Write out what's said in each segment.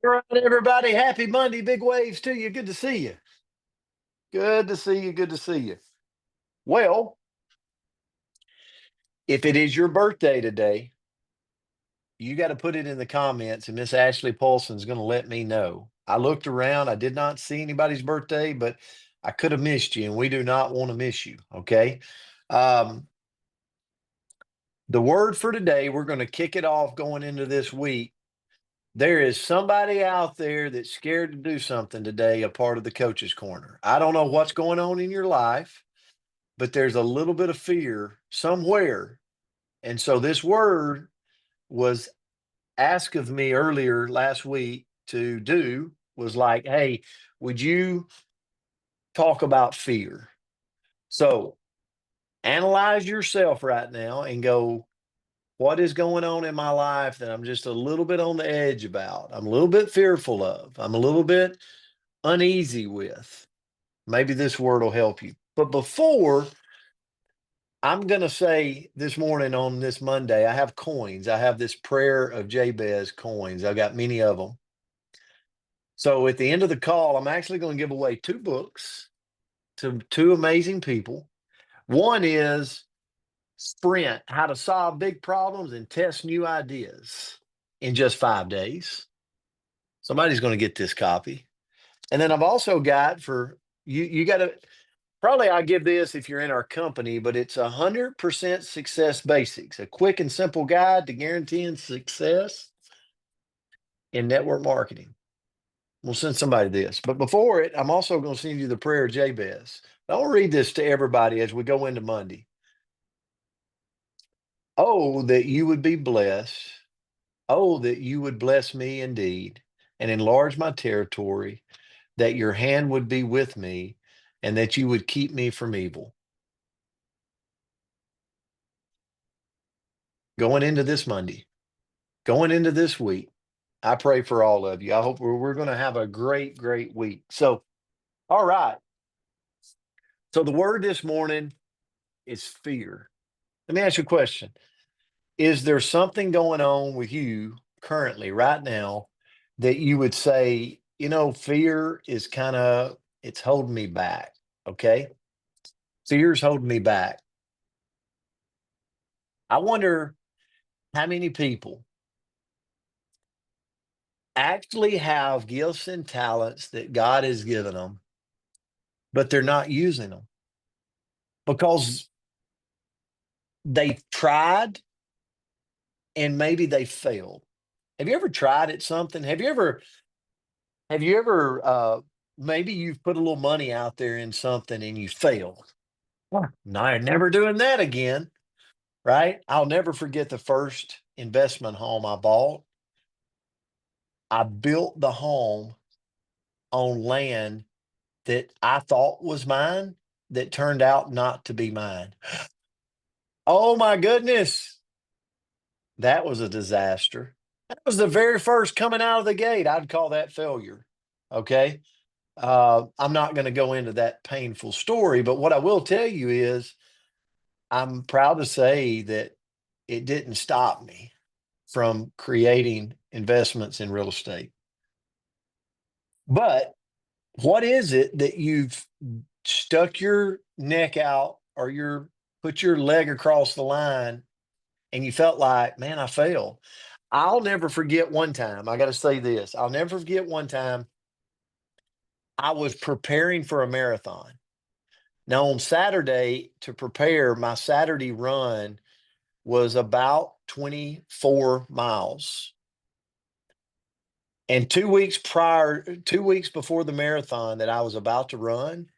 All right, everybody. Happy Monday. Big waves to you. Good to see you. Good to see you. Good to see you. Well, if it is your birthday today, you got to put it in the comments, and Miss Ashley Paulson's going to let me know. I looked around. I did not see anybody's birthday, but I could have missed you, and we do not want to miss you. Okay. Um, the word for today, we're going to kick it off going into this week. There is somebody out there that's scared to do something today, a part of the coach's corner. I don't know what's going on in your life, but there's a little bit of fear somewhere. And so this word was asked of me earlier last week to do was like, hey, would you talk about fear? So analyze yourself right now and go, what is going on in my life that I'm just a little bit on the edge about? I'm a little bit fearful of. I'm a little bit uneasy with. Maybe this word will help you. But before I'm going to say this morning on this Monday, I have coins. I have this prayer of Jabez coins. I got many of them. So at the end of the call, I'm actually going to give away 2 books to 2 amazing people. One is Sprint, How to Solve Big Problems and Test New Ideas in just 5 days. Somebody's going to get this copy. And then I've also got for you got to probably I'll give this if you're in our company, but it's 100% success basics, a quick and simple guide to guaranteeing success in network marketing. We'll send somebody this. But before it, I'm also going to send you the prayer of Jabez. I'll read this to everybody as we go into Monday. Oh, that you would be blessed. Oh, that you would bless me indeed and enlarge my territory, that your hand would be with me and that you would keep me from evil. Going into this Monday, going into this week, I pray for all of you. I hope we're going to have a great, great week. So, all right. So the word this morning is fear. Let me ask you a question. Is there something going on with you currently right now that you would say, fear is it's holding me back. Okay. Fear's holding me back. I wonder how many people actually have gifts and talents that God has given them, but they're not using them because they tried and maybe they failed. Have you ever tried at something? Have you ever maybe you've put a little money out there in something and you failed? No, I'm never doing that again, right? I'll never forget the first investment home I bought. I built the home on land that I thought was mine that turned out not to be mine. Oh my goodness. That was a disaster. That was the very first coming out of the gate. I'd call that failure. Okay. I'm not going to go into that painful story, but what I will tell you is I'm proud to say that it didn't stop me from creating investments in real estate. But what is it that you've stuck your neck out or put your leg across the line and you felt like, man, I failed? I'll never forget one time. I got to say this. I'll never forget one time I was preparing for a marathon. Now, on Saturday, to prepare, my Saturday run was about 24 miles. And 2 weeks before the marathon that I was about to run,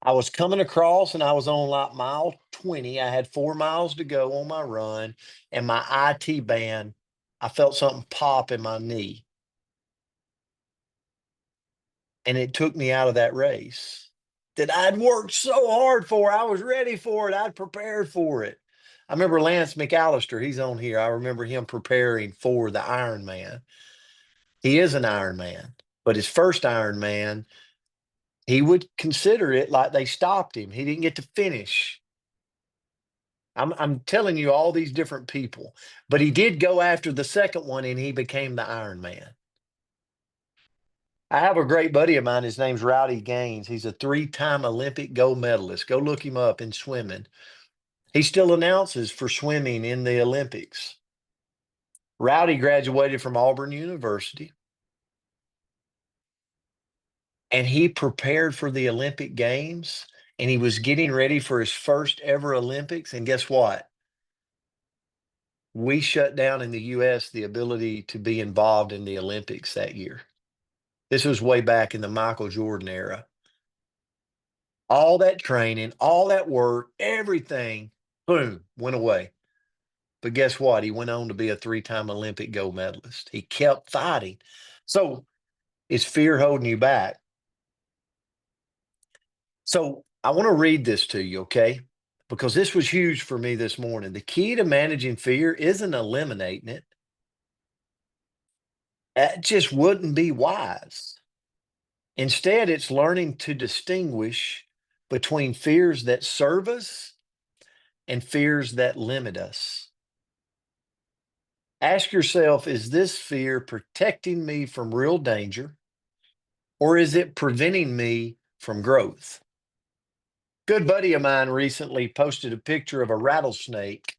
I was coming across and I was on like mile 20. I had 4 miles to go on my run, and my IT band, I felt something pop in my knee, and it took me out of that race that I'd worked so hard for. I was ready for it. I'd prepared for it. I remember Lance McAllister, he's on here. I remember him preparing for the Ironman. He is an Ironman, but his first Ironman, he would consider it like they stopped him. He didn't get to finish. I'm telling you all these different people, but he did go after the second one and he became the Iron Man. I have a great buddy of mine. His name's Rowdy Gaines. He's a three-time Olympic gold medalist. Go look him up in swimming. He still announces for swimming in the Olympics. Rowdy graduated from Auburn University and he prepared for the Olympic Games and he was getting ready for his first ever Olympics. And guess what? We shut down in the US the ability to be involved in the Olympics that year. This was way back in the Michael Jordan era. All that training, all that work, everything, boom, went away. But guess what? He went on to be a three-time Olympic gold medalist. He kept fighting. So, is fear holding you back? So, I want to read this to you, okay? Because this was huge for me this morning. The key to managing fear isn't eliminating it. That just wouldn't be wise. Instead, it's learning to distinguish between fears that serve us and fears that limit us. Ask yourself, is this fear protecting me from real danger or is it preventing me from growth? Good buddy of mine recently posted a picture of a rattlesnake.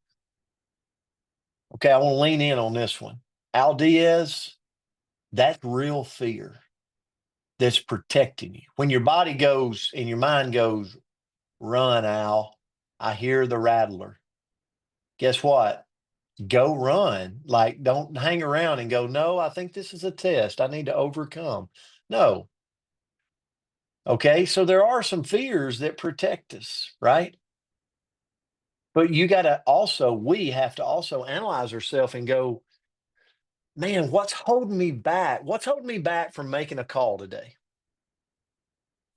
Okay, I want to lean in on this one. Al Diaz, that's real fear that's protecting you. When your body goes and your mind goes, run, Al, I hear the rattler. Guess what? Go run. Like, don't hang around and go, no, I think this is a test I need to overcome. No. Okay. So there are some fears that protect us, right? But we have to also analyze ourselves and go, man, what's holding me back? What's holding me back from making a call today?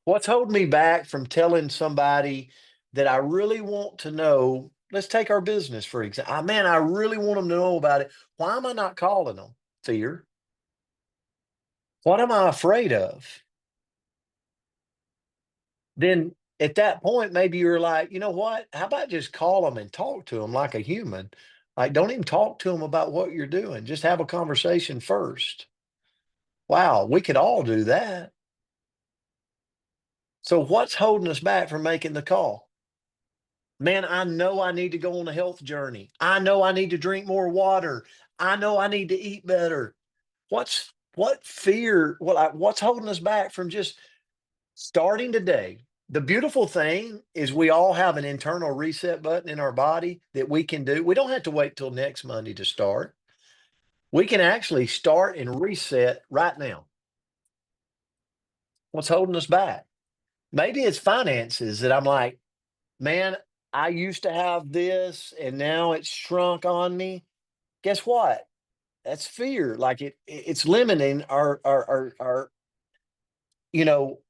What's holding me back from telling somebody that I really want to know? Let's take our business, for example. Man, I really want them to know about it. Why am I not calling them? Fear. What am I afraid of? Then at that point, maybe you're like, you know what? How about just call them and talk to them like a human? Like, don't even talk to them about what you're doing. Just have a conversation first. Wow, we could all do that. So, what's holding us back from making the call? Man, I know I need to go on a health journey. I know I need to drink more water. I know I need to eat better. What fear? What's holding us back from just starting today? The beautiful thing is we all have an internal reset button in our body that we can do. We don't have to wait till next Monday to start. We can actually start and reset right now. What's holding us back? Maybe it's finances that I'm like, man, I used to have this and now it's shrunk on me. Guess what? That's fear. Like it's limiting our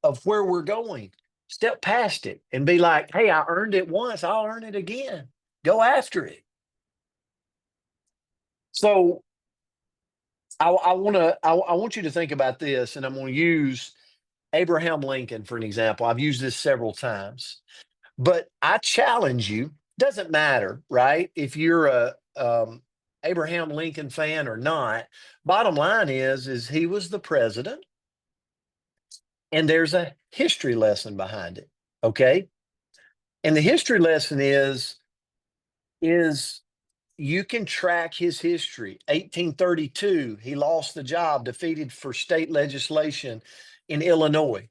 of where we're going. Step past it and be like, hey, I earned it once, I'll earn it again. Go after it. So I want you to think about this, and I'm going to use Abraham Lincoln for an example. I've used this several times, but I challenge you. Doesn't matter, right? If you're a Abraham Lincoln fan or not. Bottom line is he was the president, and there's a history lesson behind it. Okay, and the history lesson is you can track his history. 1832, he lost the job, defeated for state legislation in Illinois,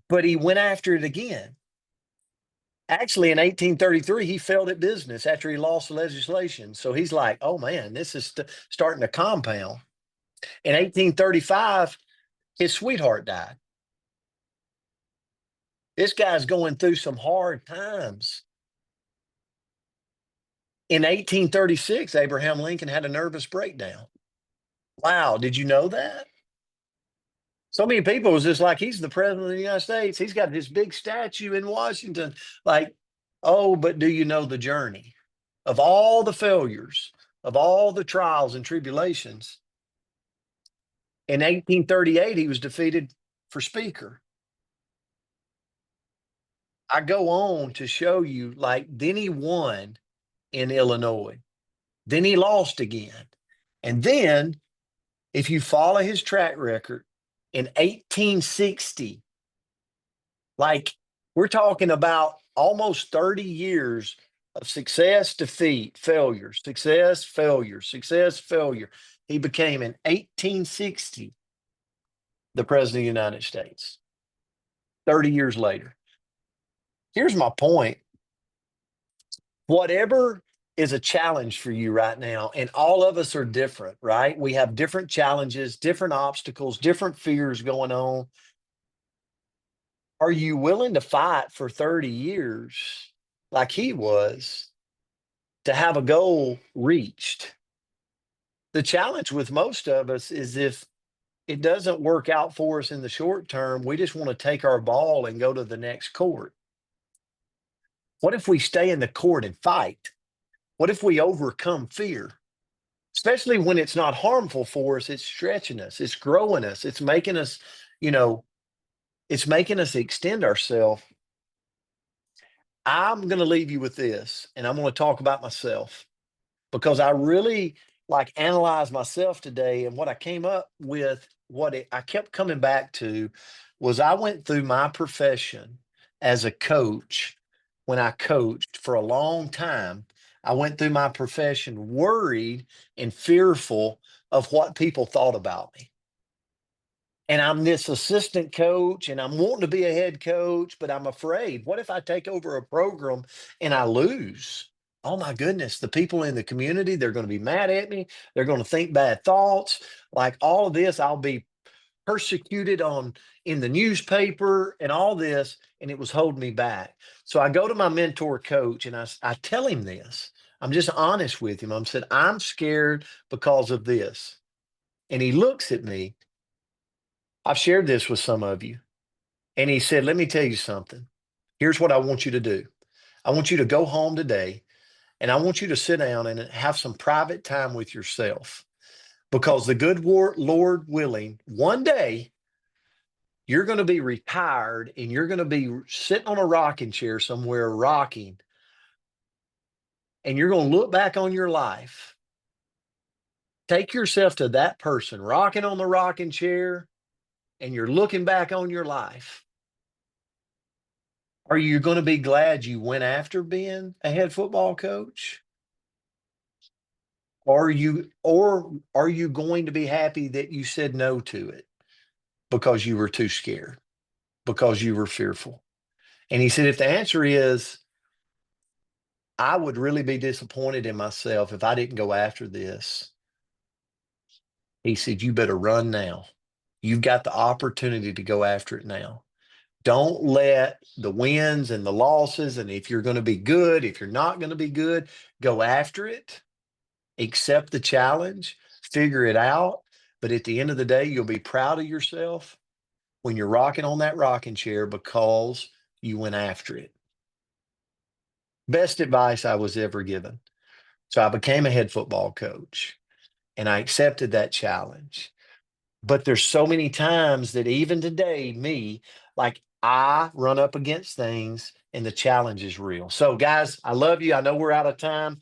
but he went after it again. Actually, in 1833, he failed at business after he lost the legislation. So he's like, oh man, this is starting to compound. In 1835, his sweetheart died. This guy's going through some hard times. In 1836, Abraham Lincoln had a nervous breakdown. Wow, did you know that? So many people was just like, he's the president of the United States. He's got this big statue in Washington. Like, oh, but do you know the journey of all the failures, of all the trials and tribulations? In 1838, he was defeated for Speaker. I go on to show you, like, then he won in Illinois. Then he lost again. And then, if you follow his track record, in 1860. Like, we're talking about almost 30 years of success, defeat, failure, success, failure, success, failure. He became in 1860 the president of the United States. 30 years later. Here's my point. Whatever is a challenge for you right now, and all of us are different, right? We have different challenges, different obstacles, different fears going on. Are you willing to fight for 30 years like he was to have a goal reached? The challenge with most of us is if it doesn't work out for us in the short term, we just want to take our ball and go to the next court. What if we stay in the court and fight? What if we overcome fear? Especially when it's not harmful for us, it's stretching us, it's growing us, it's making us, you know, it's making us extend ourselves. I'm going to leave you with this, and I'm going to talk about myself because I really like analyze myself today. And what I came up with, I kept coming back to was I went through my profession as a coach when I coached for a long time. I went through my profession worried and fearful of what people thought about me. And I'm this assistant coach and I'm wanting to be a head coach, but I'm afraid. What if I take over a program and I lose? Oh my goodness, the people in the community, they're going to be mad at me. They're going to think bad thoughts. Like all of this, I'll be persecuted on in the newspaper and all this, and it was holding me back. So I go to my mentor coach and I tell him this. I'm just honest with him. I'm said, I'm scared because of this. And he looks at me. I've shared this with some of you. And he said, let me tell you something. Here's what I want you to do. I want you to go home today and I want you to sit down and have some private time with yourself because the good Lord willing, one day you're going to be retired and you're going to be sitting on a rocking chair somewhere rocking. And you're going to look back on your life. Take yourself to that person rocking on the rocking chair and you're looking back on your life. Are you going to be glad you went after being a head football coach? Or are you going to be happy that you said no to it because you were too scared, because you were fearful? And he said, if the answer is, I would really be disappointed in myself if I didn't go after this. He said, you better run now. You've got the opportunity to go after it now. Don't let the wins and the losses, and if you're going to be good, if you're not going to be good, go after it. Accept the challenge, figure it out. But at the end of the day, you'll be proud of yourself when you're rocking on that rocking chair because you went after it. Best advice I was ever given. So I became a head football coach and I accepted that challenge. But there's so many times that even today, like I run up against things and the challenge is real. So guys, I love you. I know we're out of time.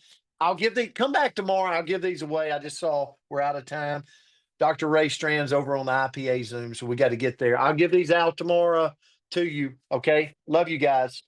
Come back tomorrow. I'll give these away. I just saw we're out of time. Dr. Ray Strand's over on the IPA Zoom, so we got to get there. I'll give these out tomorrow to you. Okay. Love you guys.